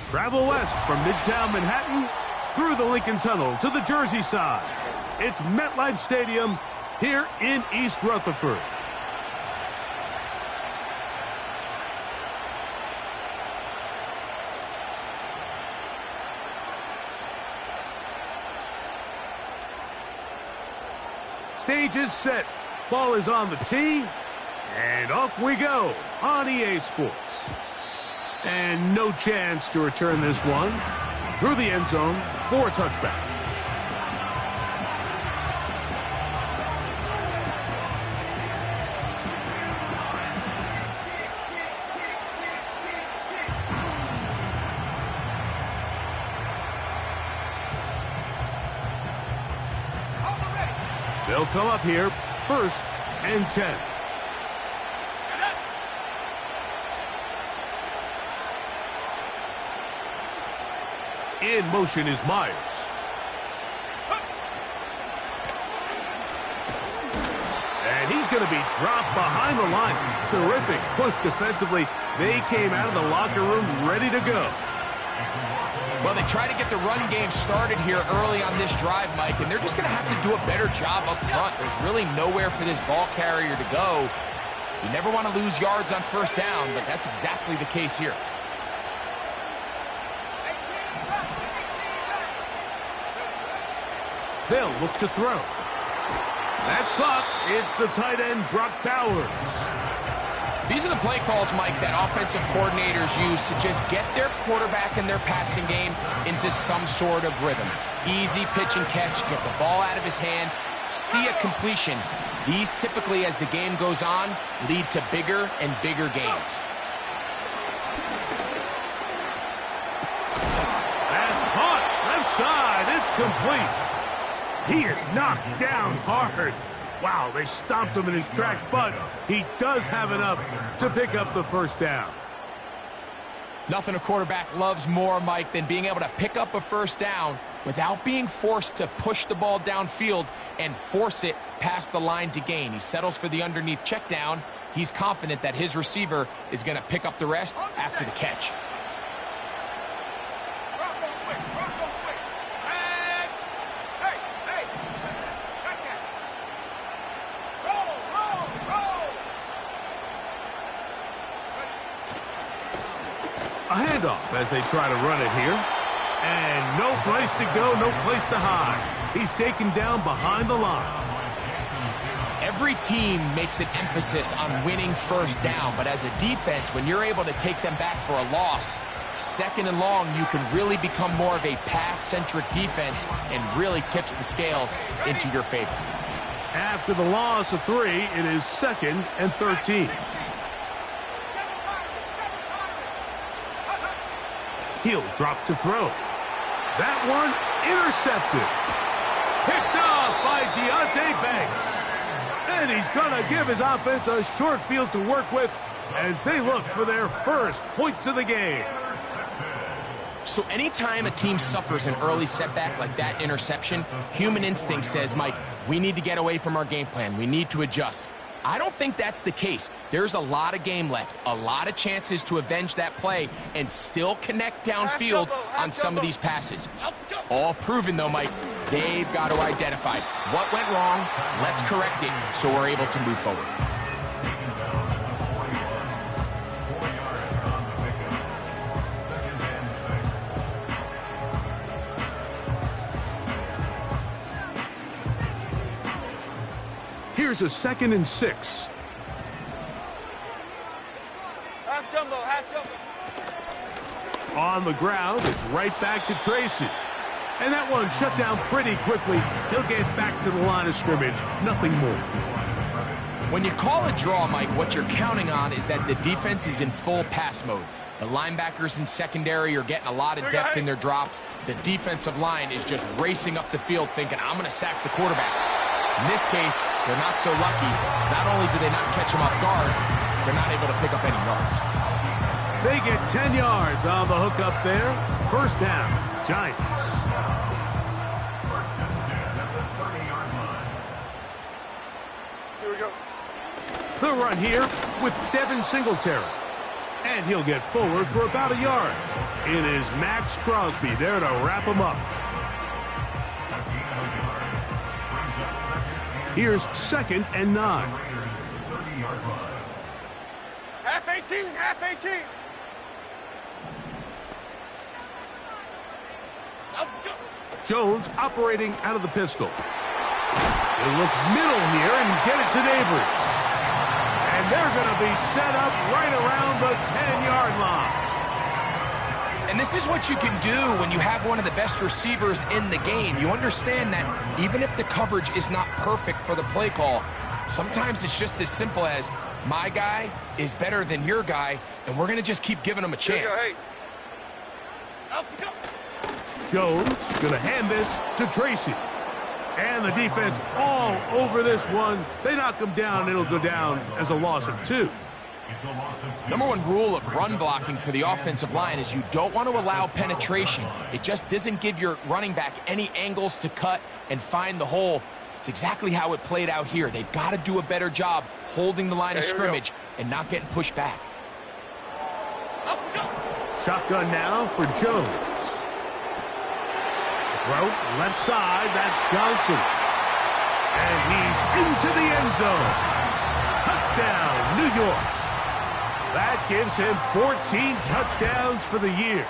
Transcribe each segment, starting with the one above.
Travel west from Midtown Manhattan through the Lincoln Tunnel to the Jersey side. It's MetLife Stadium here in East Rutherford. Stage is set. Ball is on the tee. And off we go on EA Sports. And no chance to return this one through the end zone for a touchback. They'll come up here, 1st and 10. In motion is Myers. And he's going to be dropped behind the line. Terrific push defensively. They came out of the locker room ready to go. Well, they try to get the run game started here early on this drive, Mike, and they're just going to have to do a better job up front. There's really nowhere for this ball carrier to go. You never want to lose yards on 1st down, but that's exactly the case here. They'll look to throw. That's caught. It's the tight end, Brock Bowers. These are the play calls, Mike, that offensive coordinators use to just get their quarterback and their passing game into some sort of rhythm. Easy pitch and catch, get the ball out of his hand, see a completion. These typically, as the game goes on, lead to bigger and bigger gains. That's caught. Left side. It's complete. He is knocked down hard. Wow, they stomped him in his tracks, but he does have enough to pick up the 1st down. Nothing a quarterback loves more, Mike, than being able to pick up a 1st down without being forced to push the ball downfield and force it past the line to gain. He settles for the underneath check down. He's confident that his receiver is going to pick up the rest after the catch. A handoff as they try to run it here. And no place to go, no place to hide. He's taken down behind the line. Every team makes an emphasis on winning 1st down, but as a defense, when you're able to take them back for a loss, 2nd and long, you can really become more of a pass-centric defense and really tips the scales into your favor. After the loss of 3, it is 2nd and 13. He'll drop to throw. That one intercepted. Picked off by Deonte Banks. And he's going to give his offense a short field to work with as they look for their 1st points of the game. So anytime a team suffers an early setback like that interception, human instinct says, Mike, we need to get away from our game plan. We need to adjust. I don't think that's the case. There's a lot of game left, a lot of chances to avenge that play and still connect downfield on some of these passes. All proven, though, Mike, they've got to identify what went wrong, let's correct it so we're able to move forward. Here's a 2nd and 6. Half jumbo. On the ground, it's right back to Tracy. And that one shut down pretty quickly. He'll get back to the line of scrimmage. Nothing more. When you call a draw, Mike, what you're counting on is that the defense is in full pass mode. The linebackers in secondary are getting a lot of depth in their drops. The defensive line is just racing up the field thinking, I'm going to sack the quarterback. In this case, they're not so lucky. Not only do they not catch him off guard, they're not able to pick up any yards. They get 10 yards on the hook up there. 1st down, Giants. Here we go. The run here with Devin Singletary. And he'll get forward for about a yard. It is Max Crosby there to wrap him up. Here's 2nd and 9. Half 18, half 18. Jones operating out of the pistol. He'll look middle here and get it to Neighbors. And they're going to be set up right around the 10-yard line. And this is what you can do when you have one of the best receivers in the game. You understand that even if the coverage is not perfect for the play call, sometimes it's just as simple as my guy is better than your guy, and we're going to just keep giving him a chance. Jones going to hand this to Tracy. And the defense all over this one. They knock him down. It'll go down as a loss of 2. Number one rule of run blocking for the offensive line is you don't want to allow penetration. It just doesn't give your running back any angles to cut and find the hole. It's exactly how it played out here. They've got to do a better job holding the line of scrimmage and not getting pushed back. Shotgun now for Jones. Throw left side, that's Johnson. And he's into the end zone. Touchdown, New York. That gives him 14 touchdowns for the year.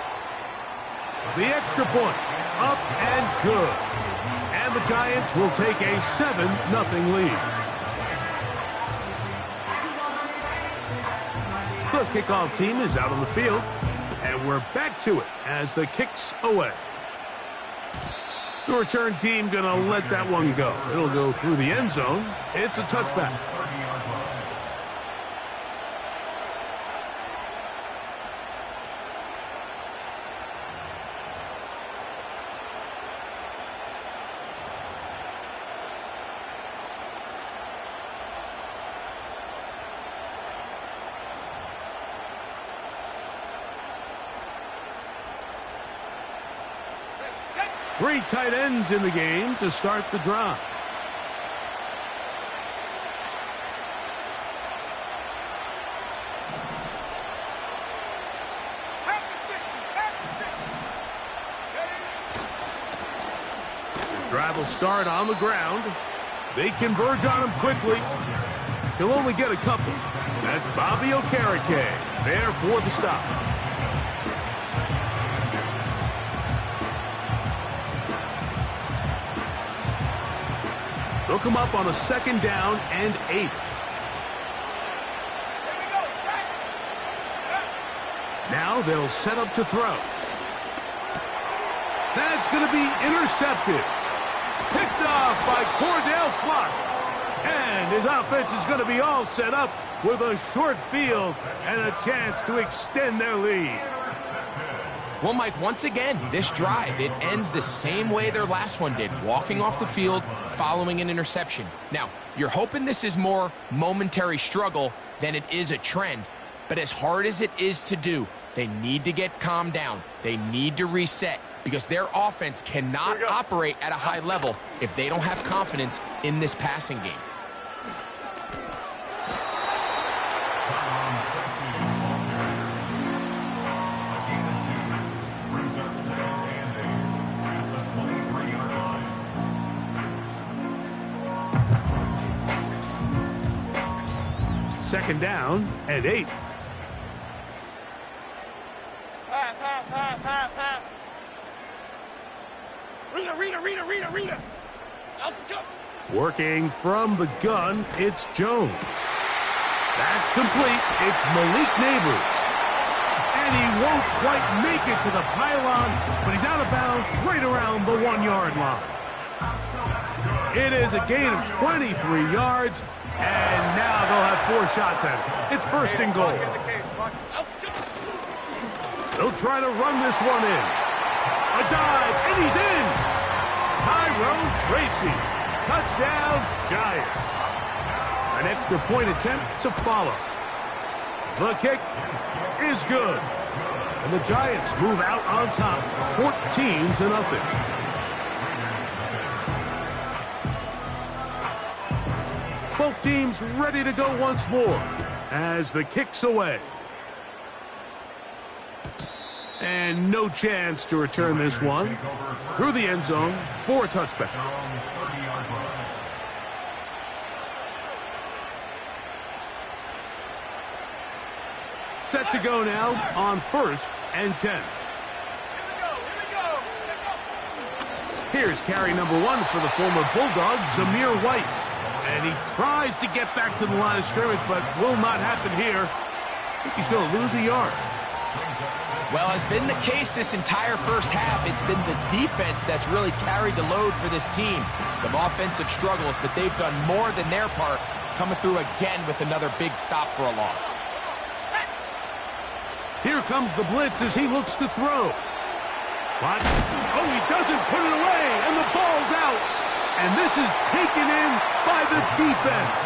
The extra point, up and good. And the Giants will take a 7-0 lead. The kickoff team is out on the field. And we're back to it as the kick's away. The return team going to let that one go. It'll go through the end zone. It's a touchback. Three tight ends in the game to start the drive. The drive will start on the ground. They converge on him quickly. He'll only get a couple. That's Bobby Okereke there for the stop. They'll come up on a 2nd down and 8. Now they'll set up to throw. That's going to be intercepted. Picked off by Cordell Flock. And his offense is going to be all set up with a short field and a chance to extend their lead. Well, Mike, once again, this drive, it ends the same way their last one did, walking off the field, following an interception. Now, you're hoping this is more momentary struggle than it is a trend, but as hard as it is to do, they need to get calmed down. They need to reset because their offense cannot operate at a high level if they don't have confidence in this passing game. Second down and 8. Rita. Working from the gun, it's Jones. That's complete. It's Malik Neighbors. And he won't quite make it to the pylon, but he's out of bounds right around the 1-yard line. It is a gain of 23 yards, and now they'll have 4 shots at it. It's 1st and goal. They'll try to run this one in. A dive, and he's in. Tyrone Tracy. Touchdown, Giants. An extra point attempt to follow. The kick is good. And the Giants move out on top, 14-0. Both teams ready to go once more as the kick's away. And no chance to return this one through the end zone for a touchback. Set to go now on 1st and 10. Here's carry number 1 for the former Bulldog, Zamir White. And he tries to get back to the line of scrimmage, but will not happen here. I think he's going to lose a yard. Well, has been the case this entire first half. It's been the defense that's really carried the load for this team. Some offensive struggles, but they've done more than their part, coming through again with another big stop for a loss. Here comes the blitz as he looks to throw. But, oh, he doesn't put it away, and the ball's out. And this is taken in by the defense.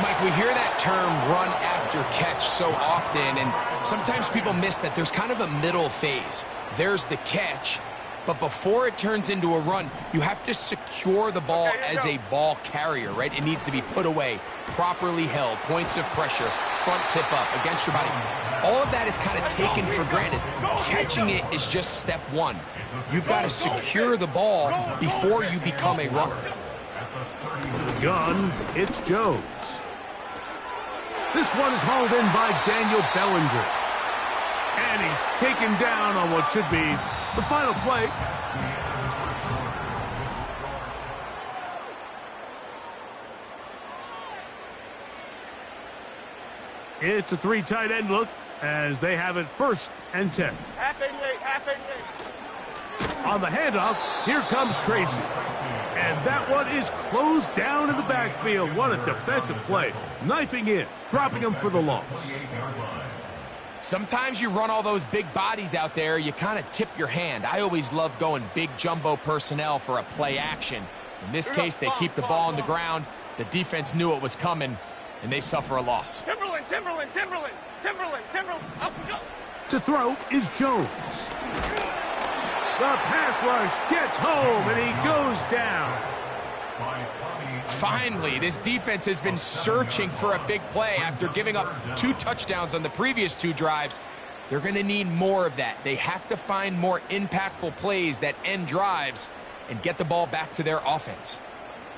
Mike, we hear that term run after catch so often, and sometimes people miss that there's kind of a middle phase. There's the catch, but before it turns into a run, you have to secure the ball as a ball carrier, right? It needs to be put away, properly held, points of pressure, front tip up against your body. All of that is kind of taken for granted. Catching it is just step one. You've got to secure the ball before you become a runner. Gun, it's Jones. This one is hauled in by Daniel Bellinger. And he's taken down on what should be the final play. It's a 3 tight end look as they have it 1st and 10. Half 88, half 88. On the handoff, here comes Tracy. And that one is closed down in the backfield. What a defensive play. Knifing in, dropping him for the loss. Sometimes you run all those big bodies out there, you kind of tip your hand. I always love going big jumbo personnel for a play action. In this case, they keep the ball on the ground. The defense knew it was coming, and they suffer a loss. Timberland, Timberland, Timberland, Timberland, Timberland. Up and go. To throw is Jones. The pass rush gets home, and he goes down. Finally, this defense has been searching for a big play after giving up 2 touchdowns on the previous 2 drives. They're going to need more of that. They have to find more impactful plays that end drives and get the ball back to their offense.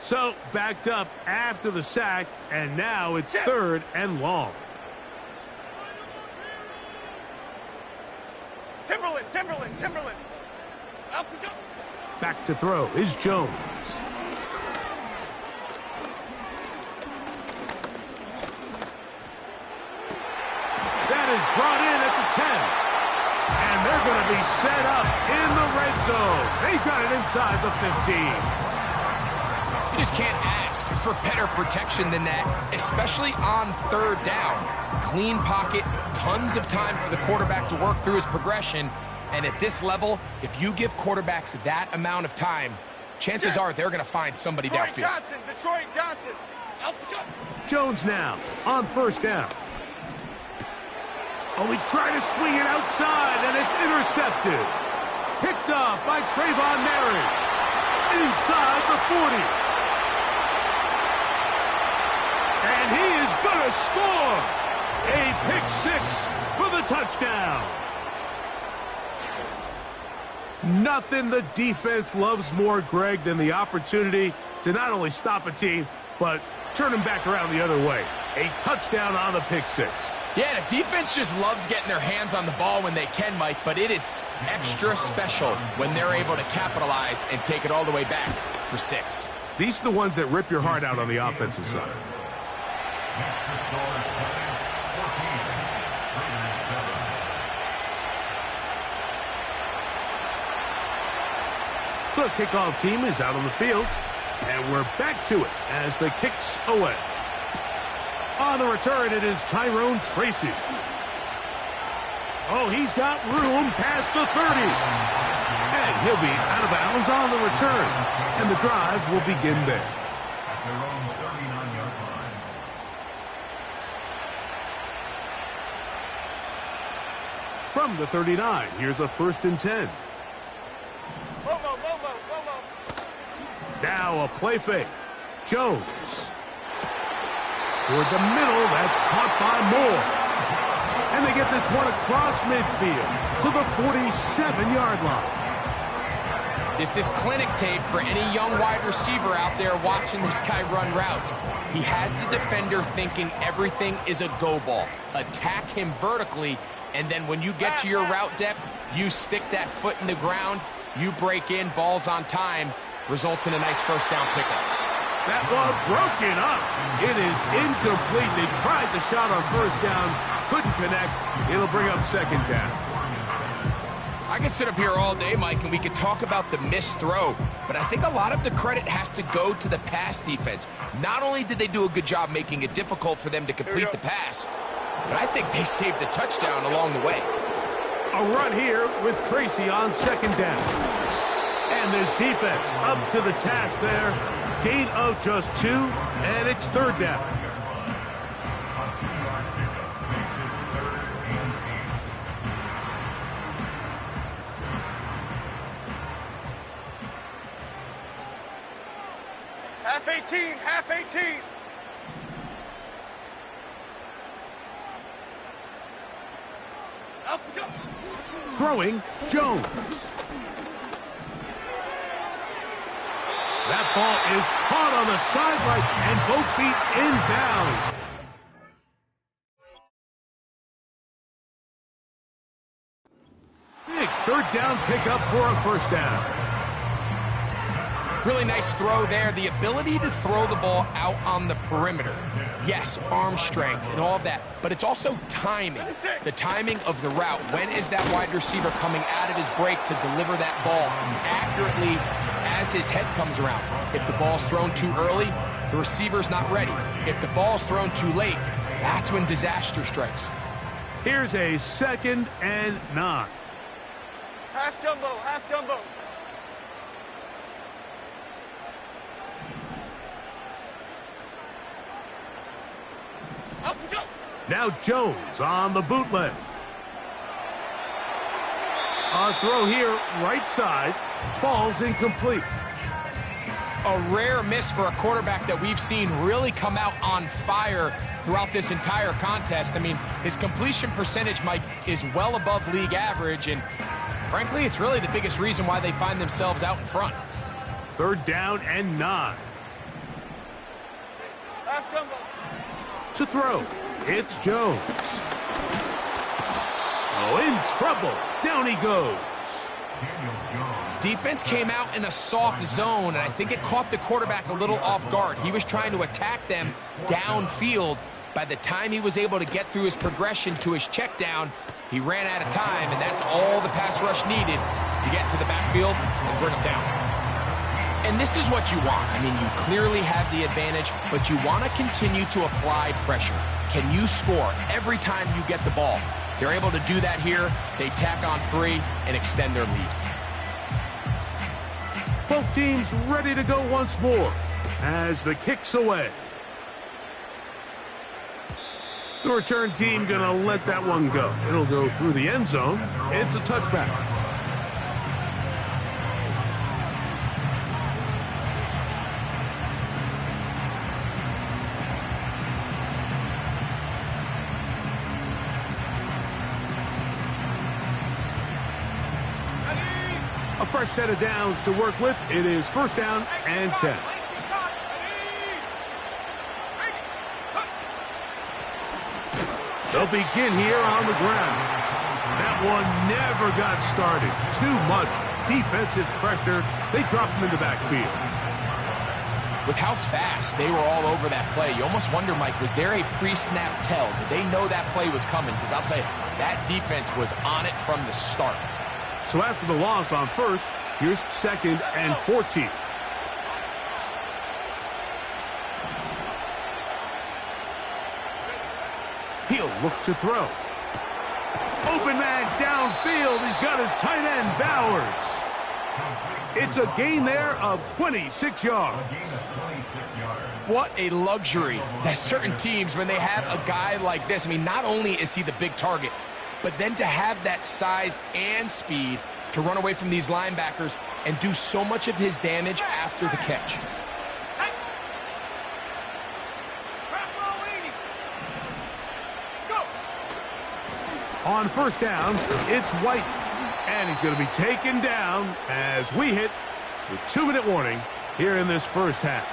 So, backed up after the sack, and now it's 3rd and long. Timberland, Timberland, Timberland. Up and go. Back to throw is Jones. That is brought in at the 10. And they're going to be set up in the red zone. They've got it inside the 15. You just can't ask for better protection than that, especially on 3rd down. Clean pocket, tons of time for the quarterback to work through his progression. And at this level, if you give quarterbacks that amount of time, chances are they're going to find somebody downfield. Detroit Johnson. Up and go. Jones now on 1st down. Oh, he tried to swing it outside, and it's intercepted. Picked off by Trayvon Merritt. Inside the 40. And he is going to score. A pick 6 for the touchdown. Nothing the defense loves more, Greg, than the opportunity to not only stop a team, but turn them back around the other way. A touchdown on the pick 6. Yeah, the defense just loves getting their hands on the ball when they can, Mike, but it is extra special when they're able to capitalize and take it all the way back for 6. These are the ones that rip your heart out on the offensive side. The kickoff team is out on the field, and we're back to it as the kick's away. On the return, it is Tyrone Tracy. Oh, he's got room past the 30. And he'll be out of bounds on the return, and the drive will begin there. From the 39, here's a 1st and 10. Now a play fake. Jones. Toward the middle, that's caught by Moore. And they get this one across midfield to the 47-yard line. This is clinic tape for any young wide receiver out there watching this guy run routes. He has the defender thinking everything is a go ball. Attack him vertically, and then when you get to your route depth, you stick that foot in the ground, you break in, ball's on time, results in a nice first down pickup. That ball broken up. It is incomplete. They tried the shot on first down, couldn't connect. It'll bring up second down. I could sit up here all day, Mike, and we could talk about the missed throw, but I think a lot of the credit has to go to the pass defense. Not only did they do a good job making it difficult for them to complete the pass, but I think they saved the touchdown along the way. A run here with Tracy on second down. And this defense up to the task there. Gain of just 2, and it's third down. Half 18, half 18. Up, go. Throwing, Jones. That ball is caught on the sideline, and both feet inbounds. Big third down pickup for a first down. Really nice throw there. The ability to throw the ball out on the perimeter. Yes, arm strength and all of that, but it's also timing. The timing of the route. When is that wide receiver coming out of his break to deliver that ball accurately as his head comes around? If the ball's thrown too early, the receiver's not ready. If the ball's thrown too late, that's when disaster strikes. Here's a 2nd and 9. Half jumbo, half jumbo. Up, go. Now Jones on the bootleg. A throw here, right side, falls incomplete. A rare miss for a quarterback that we've seen really come out on fire throughout this entire contest. I mean, his completion percentage, Mike, is well above league average, and frankly, it's really the biggest reason why they find themselves out in front. Third down and 9. Half jumbo. To throw, it's Jones. Oh, in trouble. Down he goes. Defense came out in a soft zone, and I think it caught the quarterback a little off guard. He was trying to attack them downfield. By the time he was able to get through his progression to his check down, he ran out of time, and that's all the pass rush needed to get to the backfield and bring him down. And this is what you want. I mean, you clearly have the advantage, but you want to continue to apply pressure. Can you score every time you get the ball? They're able to do that here. They tack on 3 and extend their lead. Both teams ready to go once more as the kick's away. The return team going to let that one go. It'll go through the end zone. It's a touchback. A fresh set of downs to work with. It is first down and 10. They'll begin here on the ground. That one never got started. Too much defensive pressure. They dropped him in the backfield. With how fast they were all over that play, you almost wonder, Mike, was there a pre-snap tell? Did they know that play was coming? Because I'll tell you, that defense was on it from the start. So after the loss on first, here's 2nd and 14. He'll look to throw. Open man downfield. He's got his tight end, Bowers. It's a gain there of 26 yards. What a luxury that certain teams, when they have a guy like this, I mean, not only is he the big target, but then to have that size and speed to run away from these linebackers and do so much of his damage after the catch. On first down, it's White. And he's going to be taken down as we hit the 2-minute warning here in this first half.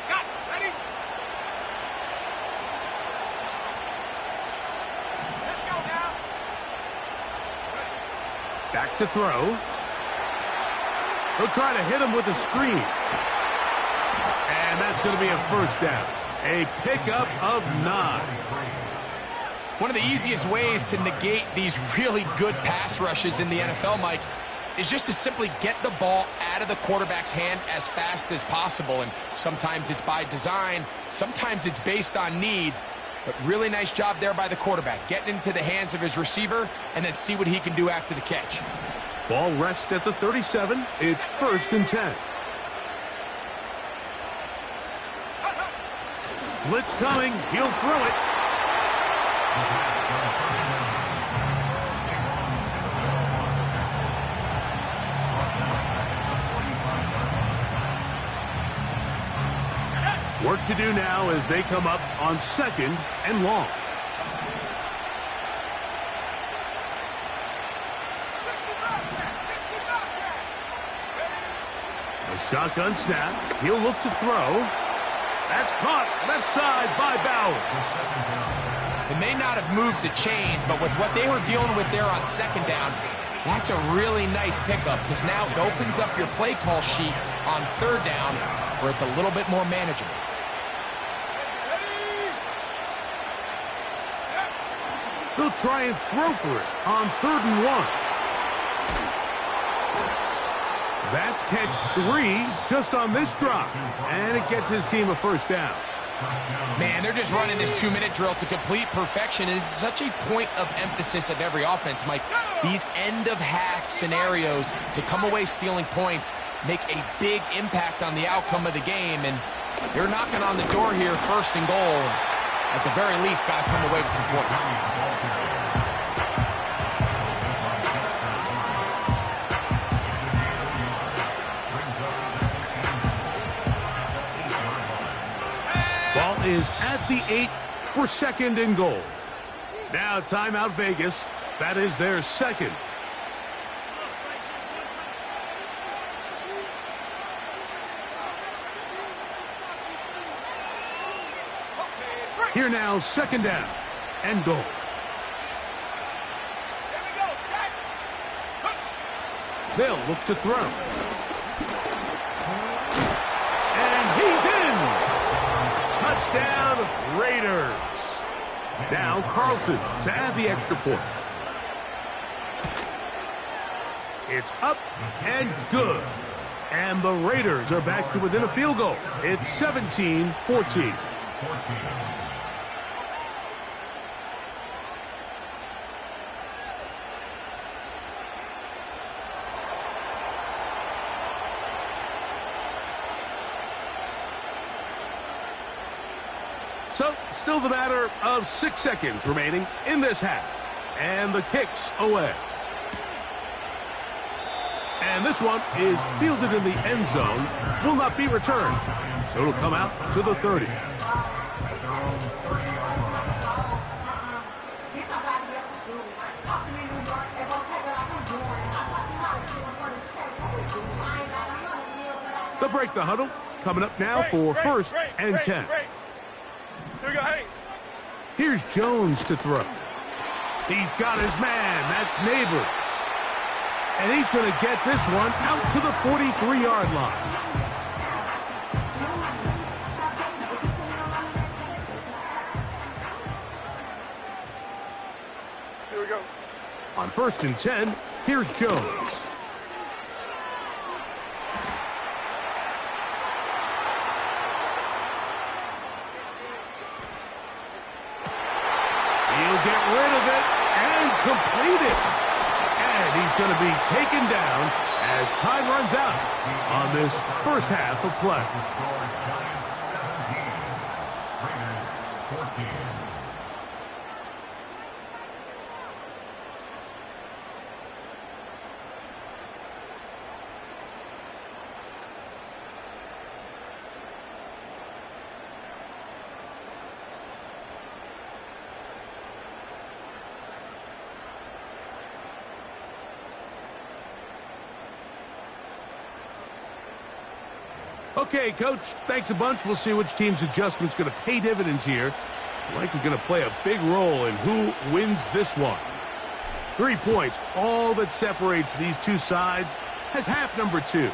Got it. Ready? Let's go now. Back to throw. He'll try to hit him with a screen. And that's going to be a first down. A pickup of 9. One of the easiest ways to negate these really good pass rushes in the NFL, Mike, is just to simply get the ball out of the quarterback's hand as fast as possible. And sometimes it's by design, sometimes it's based on need. But really nice job there by the quarterback, getting into the hands of his receiver and then see what he can do after the catch. Ball rests at the 37. It's 1st and 10. Blitz coming. He'll throw it. Work to do now as they come up on 2nd and long. A shotgun snap. He'll look to throw. That's caught left side by Bowers. They may not have moved the chains, but with what they were dealing with there on 2nd down, that's a really nice pickup because now it opens up your play call sheet on 3rd down where it's a little bit more manageable. They'll try and throw for it on 3rd and 1. That's catch 3 just on this drive. And it gets his team a first down. Man, they're just running this 2-minute drill to complete perfection. It is such a point of emphasis of every offense, Mike. These end-of-half scenarios to come away stealing points make a big impact on the outcome of the game. And they're knocking on the door here, 1st and goal. At the very least, got to come away with some points. Ball is at the 8 for 2nd and goal. Now timeout Vegas. That is their 2nd. Here now, 2nd down and goal. They'll look to throw. And he's in. Touchdown Raiders. Now Carlson to add the extra point. It's up and good. And the Raiders are back to within a field goal. It's 17-14. So, still the matter of 6 seconds remaining in this half. And the kick's away. And this one is fielded in the end zone. Will not be returned. So it'll come out to the 30. They'll break the huddle. Coming up now for 1st and 10. Here we go, hey. Here's Jones to throw. He's got his man. That's Neighbors. And he's going to get this one out to the 43-yard line. Here we go. On 1st and 10, here's Jones. He'll get rid of it and complete it. And he's going to be taken down as time runs out on this first half of play. Okay, Coach, thanks a bunch. We'll see which team's adjustment's going to pay dividends here. Likely going to play a big role in who wins this one. 3 points, all that separates these two sides, has half number 2.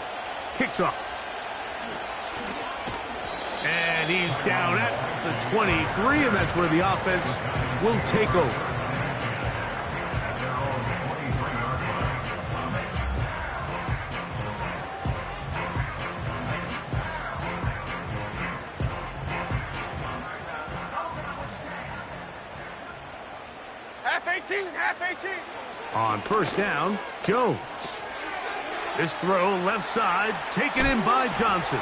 Kicks off. And he's down at the 23, and that's where the offense will take over. Half 18. On first down, Jones. This throw left side, taken in by Johnson.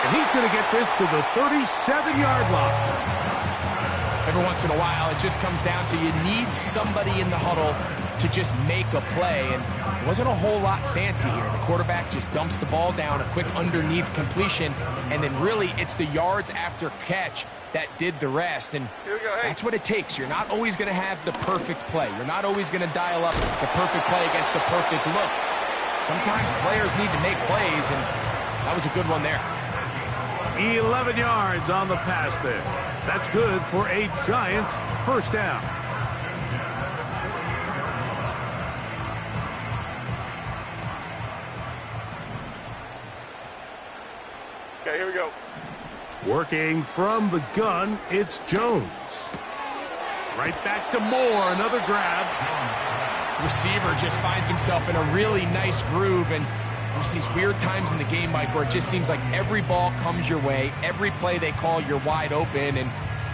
And he's going to get this to the 37-yard line. Every once in a while, it just comes down to you need somebody in the huddle to just make a play. And it wasn't a whole lot fancy here. The quarterback just dumps the ball down, a quick underneath completion, and then really it's the yards after catch that did the rest. And that's what it takes. You're not always going to have the perfect play. You're not always going to dial up the perfect play against the perfect look. Sometimes players need to make plays, and that was a good one there. 11 yards on the pass there. That's good for a Giant first down. Okay, here we go. Working from the gun, it's Jones. Right back to Moore, another grab. Receiver just finds himself in a really nice groove, and there's these weird times in the game, Mike, where it just seems like every ball comes your way, every play they call, you're wide open, and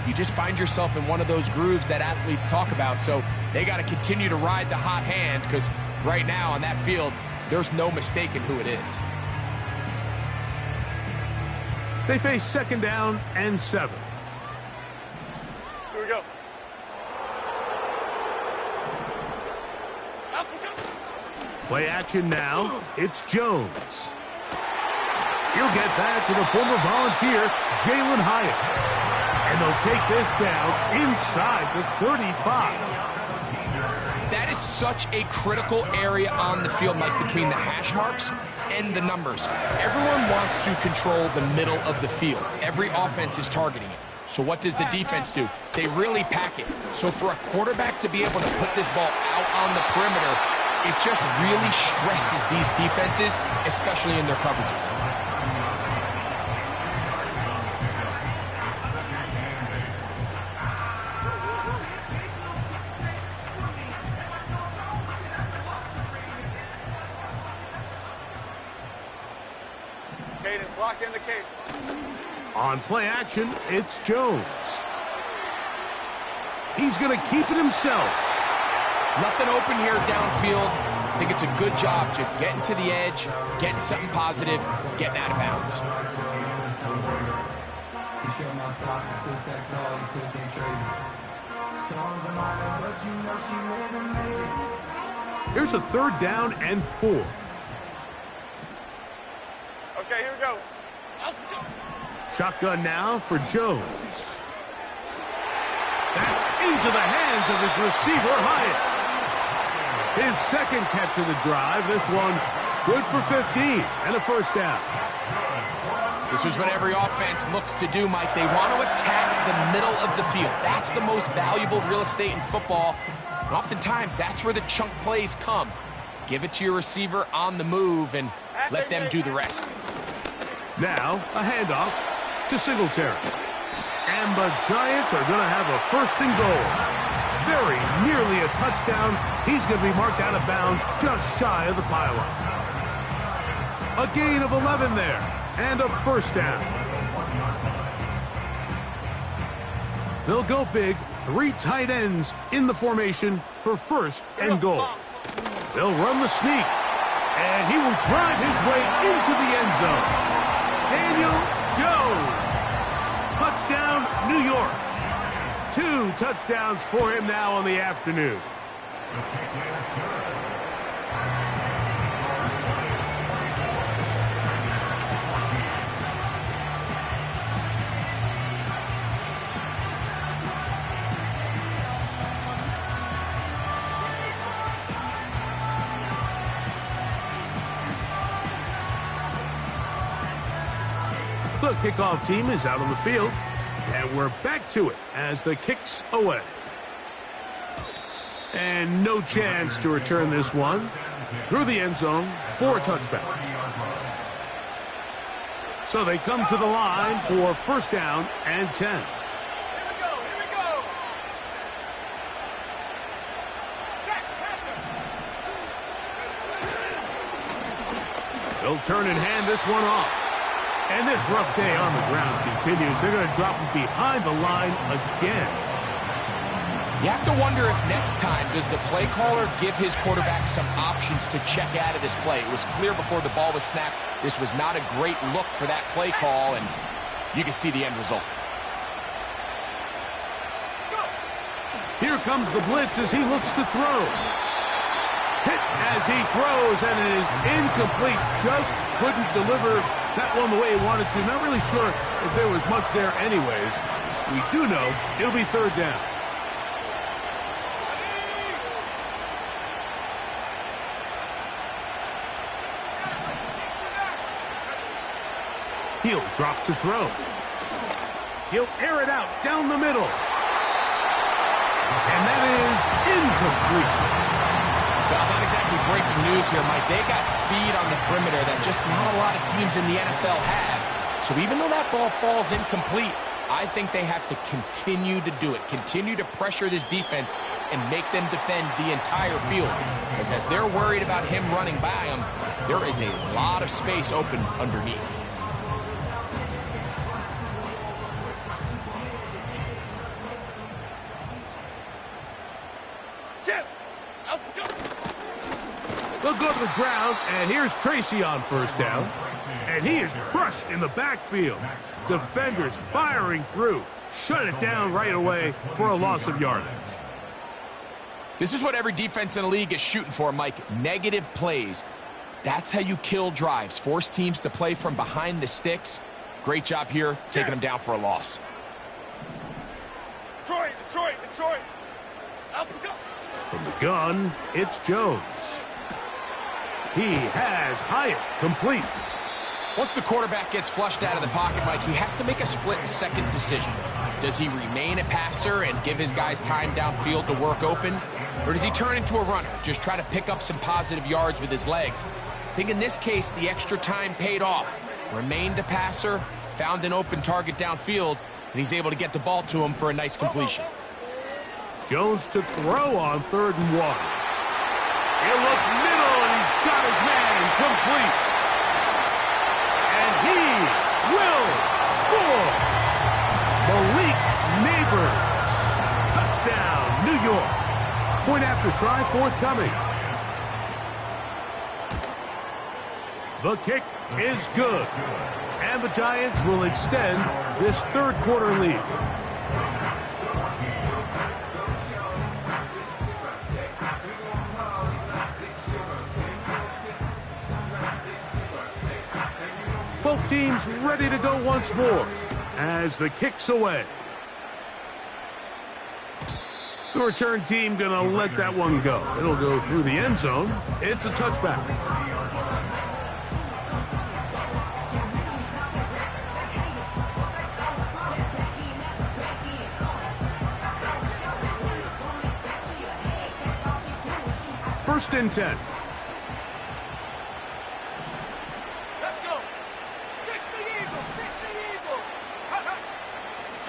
you just find yourself in one of those grooves that athletes talk about. So they got to continue to ride the hot hand, because right now on that field, there's no mistaking who it is. They face second down and 7. Here we go. Play action now. It's Jones. He'll get that to the former Volunteer, Jalen Hyatt. And they'll take this down inside the 35. That is such a critical area on the field, Mike, between the hash marks and the numbers. Everyone wants to control the middle of the field. Every offense is targeting it. So what does the defense do? They really pack it. So for a quarterback to be able to put this ball out on the perimeter, it just really stresses these defenses, especially in their coverages. Cadence, lock in the cadence. On play action, it's Jones. He's going to keep it himself. Nothing open here downfield. I think it's a good job just getting to the edge, getting something positive, getting out of bounds. Here's a third down and 4. Okay, here we go. Shotgun now for Jones. That's into the hands of his receiver, Hyatt. His second catch of the drive. This one good for 15 and a first down. This is what every offense looks to do, Mike. They want to attack the middle of the field. That's the most valuable real estate in football. And oftentimes, that's where the chunk plays come. Give it to your receiver on the move and let them do the rest. Now, a handoff to Singletary. And the Giants are going to have a first and goal. Very nearly a touchdown. He's going to be marked out of bounds just shy of the pylon. A gain of 11 there, and a first down. They'll go big, 3 tight ends in the formation for first and goal. They'll run the sneak, and he will drive his way into the end zone. Daniel Jones. Touchdown, New York. 2 touchdowns for him now on the afternoon. The kickoff team is out on the field, and we're back to it as the kick's away. And no chance to return this one through the end zone for a touchback. So they come to the line for first down and 10. They'll turn and hand this one off. And this rough day on the ground continues. They're going to drop him behind the line again. You have to wonder if next time does the play caller give his quarterback some options to check out of this play. It was clear before the ball was snapped. This was not a great look for that play call, and you can see the end result. Here comes the blitz as he looks to throw. Hit as he throws, and it is incomplete. Just couldn't deliver that one the way he wanted to. Not really sure if there was much there anyways. We do know it'll be third down. He'll drop to throw. He'll air it out down the middle. And that is incomplete. Well, not exactly breaking news here, Mike. They got speed on the perimeter that just not a lot of teams in the NFL have. So even though that ball falls incomplete, I think they have to continue to do it. Continue to pressure this defense and make them defend the entire field. Because as they're worried about him running by them, there is a lot of space open underneath. They'll go to the ground, and here's Tracy on first down. And he is crushed in the backfield. Defenders firing through. Shut it down right away for a loss of yardage. This is what every defense in the league is shooting for, Mike. Negative plays. That's how you kill drives. Force teams to play from behind the sticks. Great job here, taking them down for a loss. Detroit. Up we go. From the gun, it's Jones. He has Hyatt complete. Once the quarterback gets flushed out of the pocket, Mike, he has to make a split-second decision. Does he remain a passer and give his guys time downfield to work open? Or does he turn into a runner, just try to pick up some positive yards with his legs? I think in this case, the extra time paid off. Remained a passer, found an open target downfield, and he's able to get the ball to him for a nice completion. Jones to throw on 3rd and 1. He'll look middle, and he's got his man complete. And he will score. Malik Neighbors. Touchdown, New York. Point after try forthcoming. The kick is good. And the Giants will extend this third quarter lead. Both teams ready to go once more as the kick's away. The return team going to let that one go. It'll go through the end zone. It's a touchback. First and 10.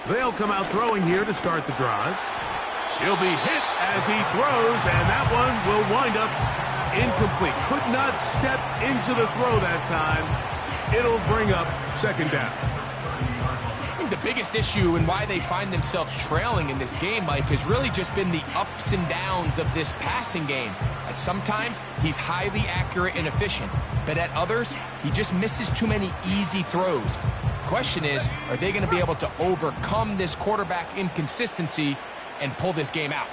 They'll come out throwing here to start the drive. He'll be hit as he throws, and that one will wind up incomplete. Could not step into the throw that time. It'll bring up second down. I think the biggest issue and why they find themselves trailing in this game, Mike, has really just been the ups and downs of this passing game. At sometimes, he's highly accurate and efficient, but at others, he just misses too many easy throws. Question is, are they going to be able to overcome this quarterback inconsistency and pull this game out?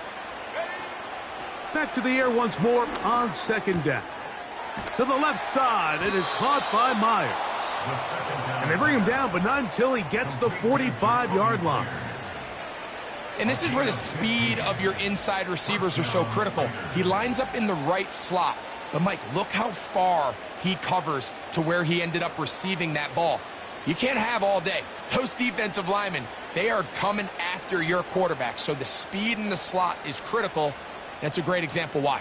Back to the air once more on second down. To the left side, it is caught by Myers. And they bring him down, but not until he gets the 45-yard line. And this is where the speed of your inside receivers are so critical. He lines up in the right slot. But, Mike, look how far he covers to where he ended up receiving that ball. You can't have all day. Those defensive linemen, they are coming after your quarterback. So the speed in the slot is critical. That's a great example why.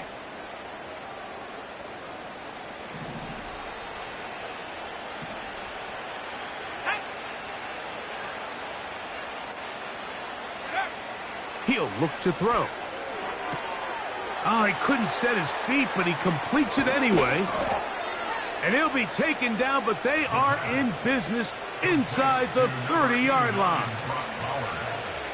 He'll look to throw. Oh, he couldn't set his feet, but he completes it anyway. And he'll be taken down, but they are in business inside the 30-yard line.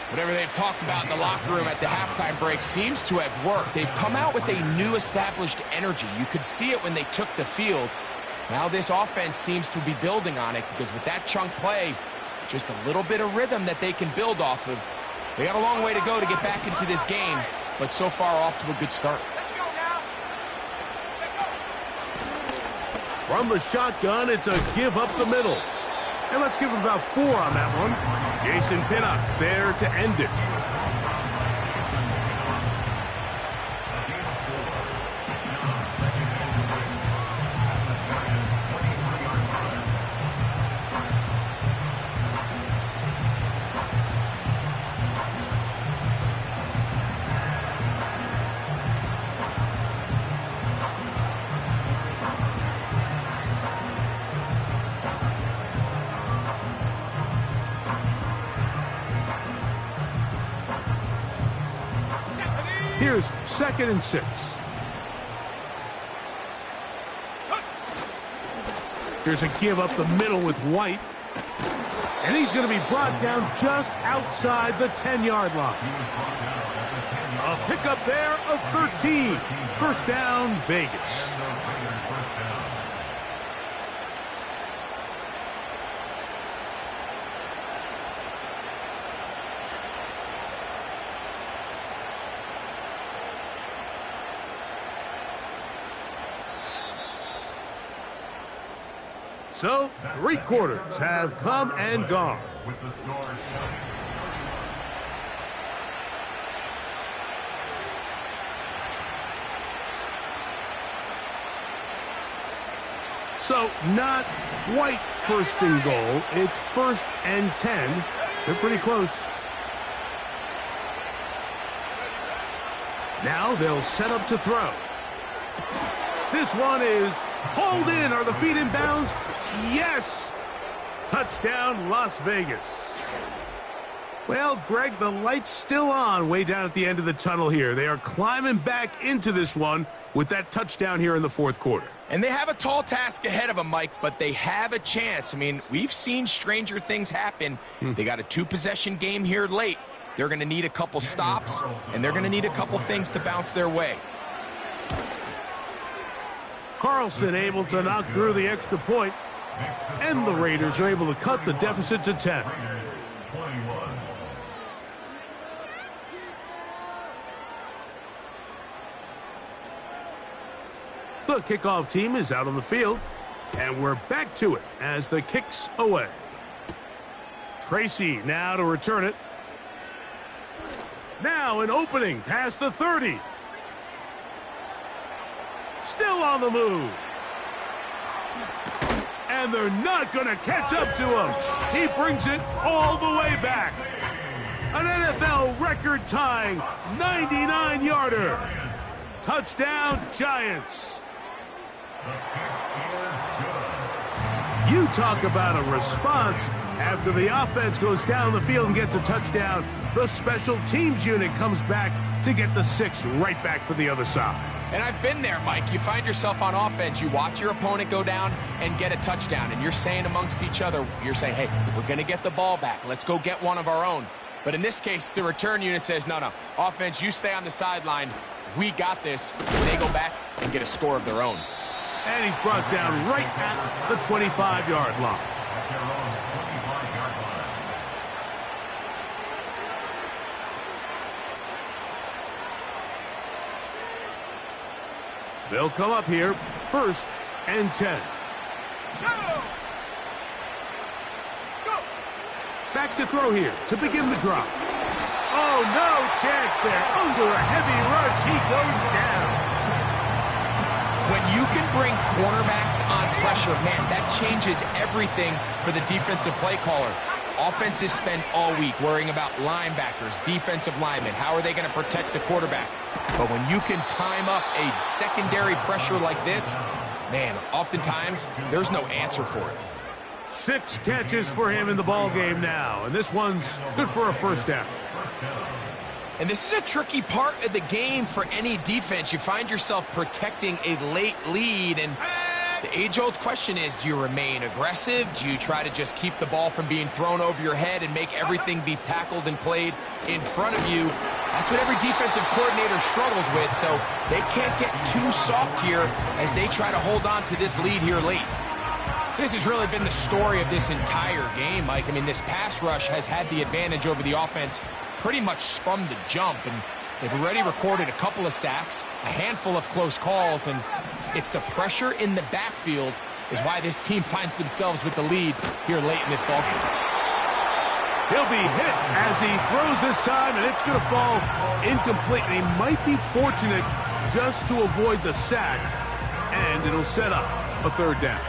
Whatever they've talked about in the locker room at the halftime break seems to have worked. They've come out with a new established energy. You could see it when they took the field. Now this offense seems to be building on it because with that chunk play, just a little bit of rhythm that they can build off of. They got a long way to go to get back into this game, but so far off to a good start. From the shotgun, it's a give up the middle. And let's give him about 4 on that one. Jason Pinnock there to end it. Here's 2nd and 6. Here's a give up the middle with White. And he's going to be brought down just outside the 10-yard line. A pickup there of 13. First down, Vegas. So, 3 quarters have come and gone. So, not quite 1st and goal. It's 1st and 10. They're pretty close. Now they'll set up to throw. This one is hauled in. Are the feet in bounds? Yes! Touchdown, Las Vegas. Well, Greg, the light's still on way down at the end of the tunnel here. They are climbing back into this one with that touchdown here in the 4th quarter. And they have a tall task ahead of them, Mike, but they have a chance. I mean, we've seen stranger things happen. They got a 2-possession game here late. They're going to need a couple stops, and they're going to need a couple things to bounce their way. Carlson able to knock through the extra point, and the Raiders are able to cut the deficit to 10. The kickoff team is out on the field, and we're back to it as the kick's away. Tracy now to return it. Now an opening past the 30. Still on the move. And they're not going to catch up to him. He brings it all the way back. An NFL record-tying 99-yarder. Touchdown, Giants. You talk about a response. After the offense goes down the field and gets a touchdown, the special teams unit comes back to get the 6 right back for the other side. And I've been there, Mike. You find yourself on offense, you watch your opponent go down and get a touchdown, and you're saying amongst each other, you're saying, hey, we're going to get the ball back. Let's go get one of our own. But in this case, the return unit says, no, offense, you stay on the sideline. We got this. And they go back and get a score of their own. And he's brought down right at the 25-yard line. They'll come up here, 1st and 10. Go! Back to throw here to begin the drop. Oh, no chance there. Under a heavy rush, he goes down. When you can bring cornerbacks on pressure, man, that changes everything for the defensive play caller. Offenses spend all week worrying about linebackers, defensive linemen. How are they going to protect the quarterback? But when you can time up a secondary pressure like this, man, oftentimes there's no answer for it. 6 catches for him in the ball game now, and this one's good for a first down. And this is a tricky part of the game for any defense. You find yourself protecting a late lead, and the age-old question is, do you remain aggressive? Do you try to just keep the ball from being thrown over your head and make everything be tackled and played in front of you? That's what every defensive coordinator struggles with, so they can't get too soft here as they try to hold on to this lead here late. This has really been the story of this entire game, Mike. I mean, this pass rush has had the advantage over the offense pretty much from the jump, and they've already recorded a couple of sacks, a handful of close calls, and it's the pressure in the backfield is why this team finds themselves with the lead here late in this ballgame. He'll be hit as he throws this time, and it's going to fall incomplete. And he might be fortunate just to avoid the sack, and it'll set up a third down.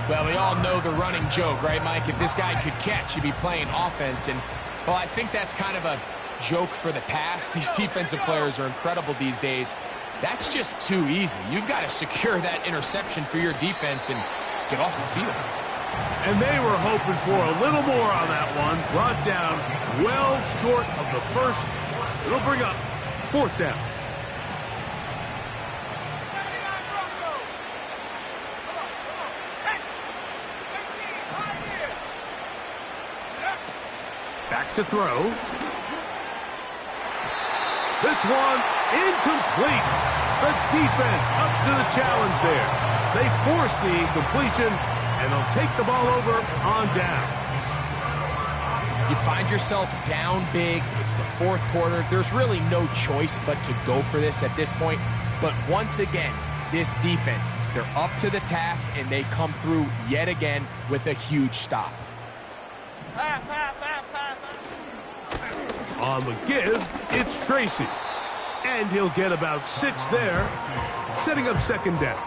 Well, we all know the running joke, right, Mike? If this guy could catch, he'd be playing offense. And, well, I think that's kind of a joke for the past. These defensive players are incredible these days. That's just too easy. You've got to secure that interception for your defense and get off the field. And they were hoping for a little more on that one. Brought down well short of the first. It'll bring up fourth down. Back to throw. This one incomplete. The defense up to the challenge there. They force the incompletion, and they'll take the ball over on down. You find yourself down big. It's the fourth quarter. There's really no choice but to go for this at this point. But once again, this defense, they're up to the task, and they come through yet again with a huge stop. On the give, it's Tracy. And he'll get about 6 there, setting up second down.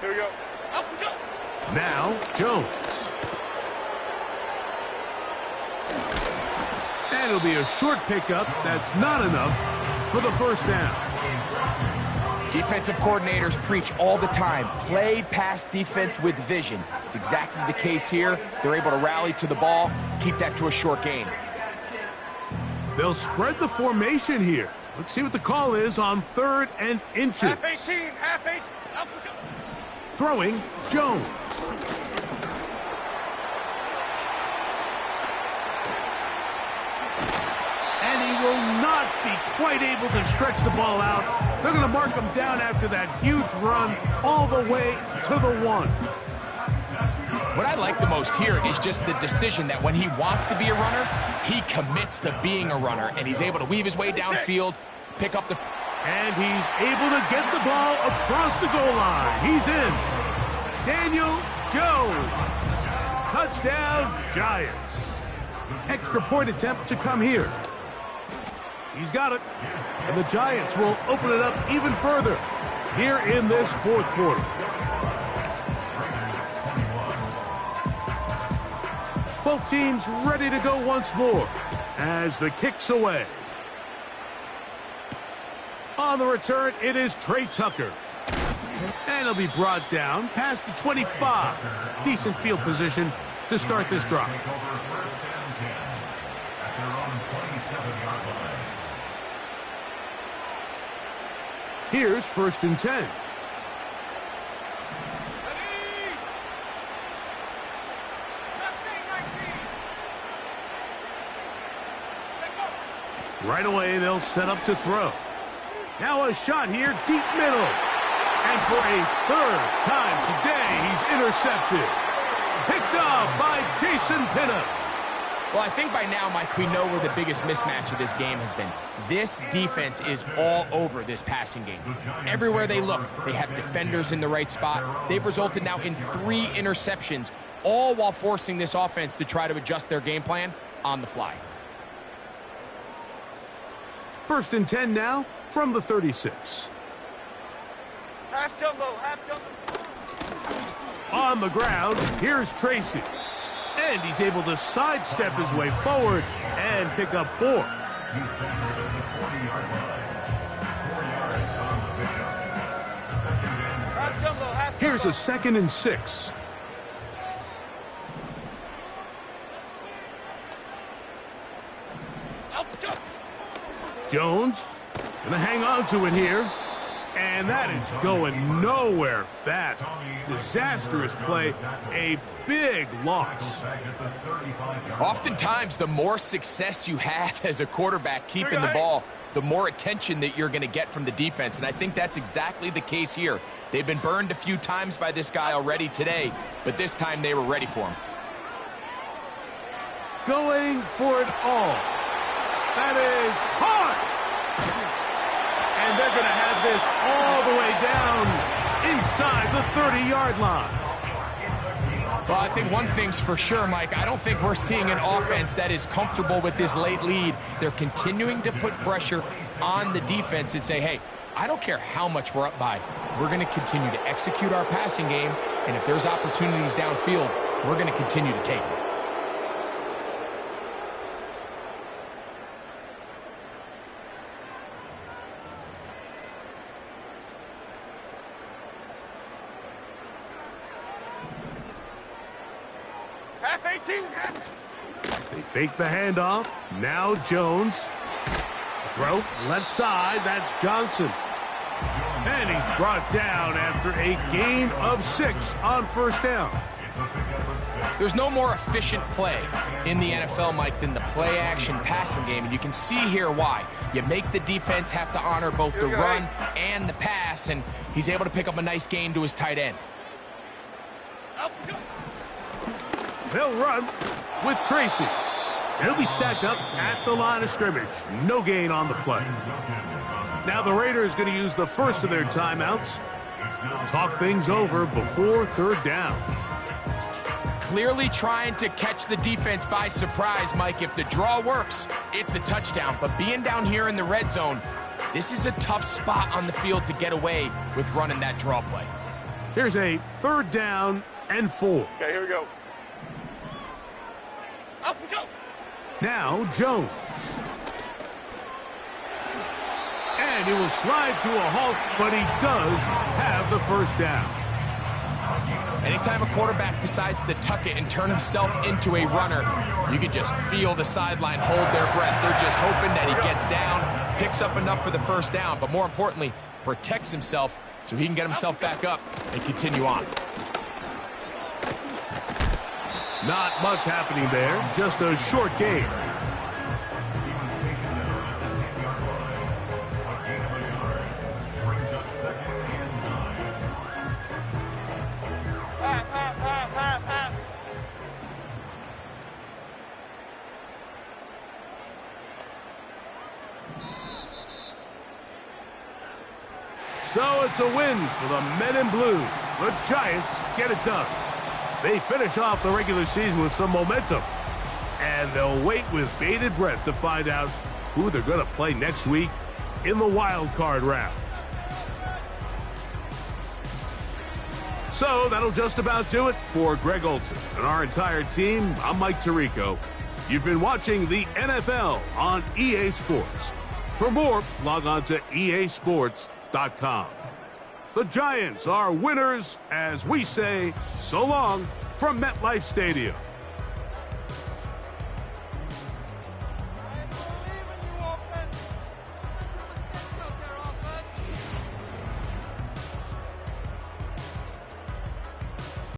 Here we go. Up we go. Now, Jones. And it'll be a short pickup. That's not enough for the first down. Defensive coordinators preach all the time, play pass defense with vision. It's exactly the case here. They're able to rally to the ball, keep that to a short gain. They'll spread the formation here. Let's see what the call is on 3rd and inches. Half 18, half 8. Up we go. Throwing, Jones. And he will not be quite able to stretch the ball out. They're going to mark him down after that huge run all the way to the 1. What I like the most here is just the decision that when he wants to be a runner, he commits to being a runner, and he's able to weave his way downfield, pick up the... And he's able to get the ball across the goal line. He's in. Daniel Jones. Touchdown, Giants. Extra point attempt to come here. He's got it. And the Giants will open it up even further here in this fourth quarter. Both teams ready to go once more as the kick's away. On the return, it is Trey Tucker. And he'll be brought down past the 25. Decent field position to start this drive. Here's 1st and 10. Right away, they'll set up to throw. Now a shot here, deep middle. And for a 3rd time today, he's intercepted. Picked off by Jason Pinnock. Well, I think by now, Mike, we know where the biggest mismatch of this game has been. This defense is all over this passing game. Everywhere they look, they have defenders in the right spot. They've resulted now in 3 interceptions, all while forcing this offense to try to adjust their game plan on the fly. 1st and 10 now from the 36. Half jumbo, half jumbo. On the ground, here's Tracy. And he's able to sidestep his way forward and pick up 4. Half jumbo, half Here's jumbo. a 2nd and 6. Up, jump. Jones gonna hang on to it here. And that is going nowhere fast. Disastrous play. A big loss. Oftentimes, the more success you have as a quarterback keeping the ball, the more attention that you're going to get from the defense. And I think that's exactly the case here. They've been burned a few times by this guy already today, but this time they were ready for him. Going for it all. That is hard. And they're going to have this all the way down inside the 30-yard line. Well, I think one thing's for sure, Mike. I don't think we're seeing an offense that is comfortable with this late lead. They're continuing to put pressure on the defense and say, hey, I don't care how much we're up by. We're going to continue to execute our passing game, and if there's opportunities downfield, we're going to continue to take them. Half 18, half. They fake the handoff. Now Jones. Throw left side. That's Johnson. And he's brought down after a gain of 6 on 1st down. There's no more efficient play in the NFL, Mike, than the play-action passing game, and you can see here why. You make the defense have to honor both the run and the pass, and he's able to pick up a nice gain to his tight end. Up, jump. They'll run with Tracy. And he'll be stacked up at the line of scrimmage. No gain on the play. Now the Raiders going to use the first of their timeouts. Talk things over before 3rd down. Clearly trying to catch the defense by surprise, Mike. If the draw works, it's a touchdown. But being down here in the red zone, this is a tough spot on the field to get away with running that draw play. Here's a 3rd down and 4. Okay, here we go. Up, jump. Now Jones. And he will slide to a halt, but he does have the 1st down. Anytime a quarterback decides to tuck it and turn himself into a runner, you can just feel the sideline hold their breath. They're just hoping that he gets down, picks up enough for the 1st down, but more importantly, protects himself so he can get himself back up and continue on. Not much happening there, just a short game. Half. So it's a win for the men in blue. The Giants get it done. They finish off the regular season with some momentum. And they'll wait with bated breath to find out who they're going to play next week in the wild card round. So that'll just about do it for Greg Olson and our entire team. I'm Mike Tirico. You've been watching the NFL on EA Sports. For more, log on to easports.com. The Giants are winners as we say so long from MetLife Stadium.